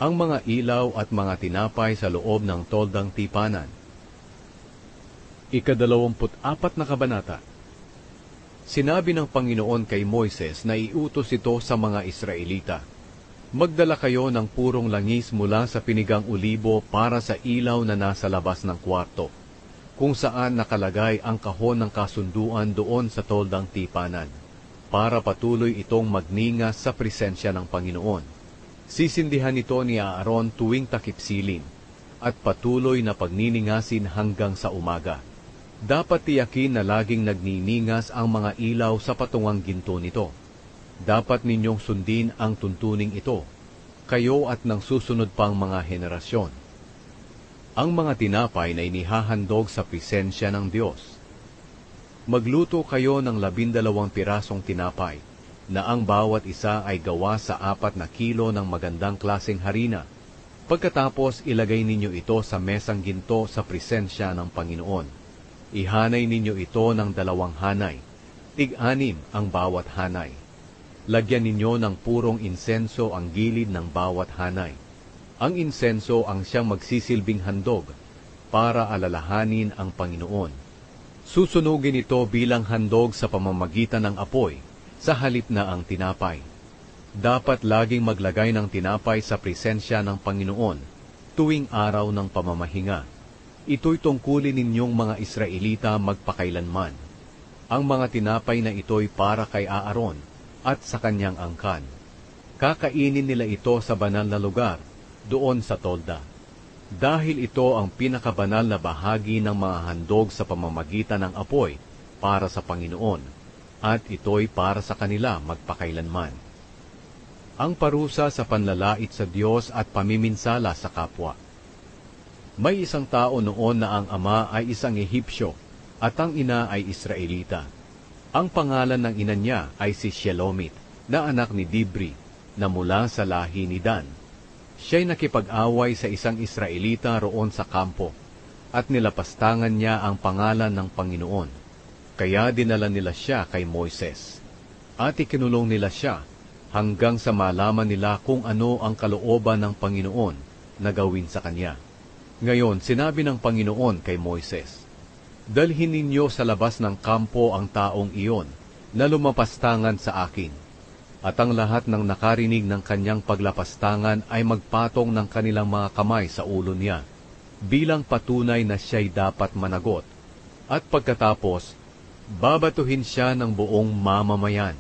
ang mga ilaw at mga tinapay sa loob ng toldang tipanan. 24 na kabanata. Sinabi ng Panginoon kay Moises na iutos ito sa mga Israelita. Magdala kayo ng purong langis mula sa pinigang ulibo para sa ilaw na nasa labas ng kwarto, kung saan nakalagay ang kahon ng kasunduan doon sa toldang tipanan, para patuloy itong magningas sa presensya ng Panginoon. Sisindihan ito ni Aaron tuwing takipsilin, at patuloy na pagniningasin hanggang sa umaga. Dapat tiyakin na laging nagniningas ang mga ilaw sa patungang ginto nito. Dapat ninyong sundin ang tuntuning ito, kayo at ng susunod pang mga henerasyon. Ang mga tinapay na inihahandog sa presensya ng Diyos. Magluto kayo ng 12 pirasong tinapay, na ang bawat isa ay gawa sa 4 na kilo ng magandang klaseng harina. Pagkatapos ilagay ninyo ito sa mesang ginto sa presensya ng Panginoon. Ihanay ninyo ito ng 2 hanay, 6 ang bawat hanay. Lagyan ninyo ng purong insenso ang gilid ng bawat hanay. Ang insenso ang siyang magsisilbing handog para alalahanin ang Panginoon. Susunugin ito bilang handog sa pamamagitan ng apoy sa halip na ang tinapay. Dapat laging maglagay ng tinapay sa presensya ng Panginoon tuwing araw ng pamamahinga. Ito'y tungkulin ninyong mga Israelita magpakailanman. Ang mga tinapay na ito'y para kay Aaron at sa kanyang angkan. Kakainin nila ito sa banal na lugar, doon sa tolda. Dahil ito ang pinakabanal na bahagi ng mga handog sa pamamagitan ng apoy para sa Panginoon, at ito'y para sa kanila magpakailanman. Ang parusa sa panlalait sa Diyos at pamiminsala sa kapwa. May isang tao noon na ang ama ay isang Ehipsyo at ang ina ay Israelita. Ang pangalan ng ina niya ay si Shelomit, na anak ni Dibri, na mula sa lahi ni Dan. Siya'y nakipag-away sa isang Israelita roon sa kampo, at nilapastangan niya ang pangalan ng Panginoon. Kaya dinala nila siya kay Moises, at ikinulong nila siya hanggang sa malaman nila kung ano ang kalooban ng Panginoon na gawin sa kanya. Ngayon, sinabi ng Panginoon kay Moises, dalhin ninyo sa labas ng kampo ang taong iyon na lumapastangan sa akin, at ang lahat ng nakarinig ng kanyang paglapastangan ay magpatong ng kanilang mga kamay sa ulo niya, bilang patunay na siya'y dapat managot, at pagkatapos, babatuhin siya ng buong mamamayan.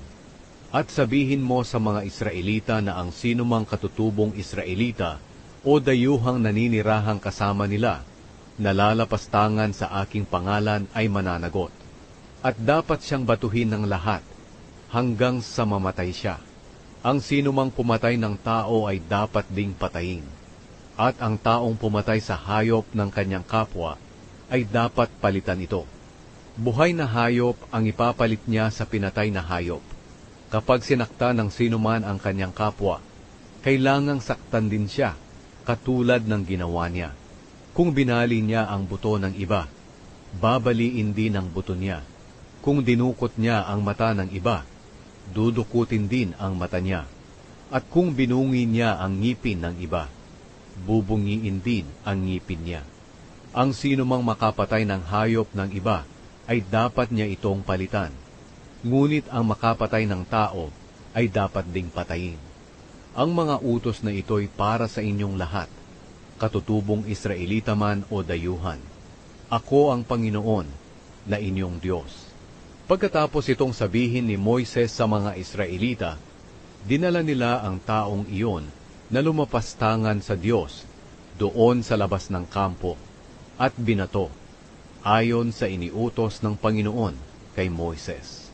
At sabihin mo sa mga Israelita na ang sinumang katutubong Israelita o dayuhang naninirahang kasama nila, nalalapastangan sa aking pangalan ay mananagot. At dapat siyang batuhin ng lahat, hanggang sa mamatay siya. Ang sinumang pumatay ng tao ay dapat ding patayin. At ang taong pumatay sa hayop ng kanyang kapwa, ay dapat palitan ito. Buhay na hayop ang ipapalit niya sa pinatay na hayop. Kapag sinakta ng sinuman ang kanyang kapwa, kailangang saktan din siya, katulad ng ginawa niya. Kung binali niya ang buto ng iba, babaliin din ang buto niya. Kung dinukot niya ang mata ng iba, dudukutin din ang mata niya. At kung binungi niya ang ngipin ng iba, bubungiin din ang ngipin niya. Ang sinumang makapatay ng hayop ng iba, ay dapat niya itong palitan. Ngunit ang makapatay ng tao, ay dapat ding patayin. Ang mga utos na ito'y para sa inyong lahat, katutubong Israelita man o dayuhan. Ako ang Panginoon na inyong Diyos. Pagkatapos itong sabihin ni Moises sa mga Israelita, dinala nila ang taong iyon na lumapastangan sa Diyos doon sa labas ng kampo at binato, ayon sa iniutos ng Panginoon kay Moises.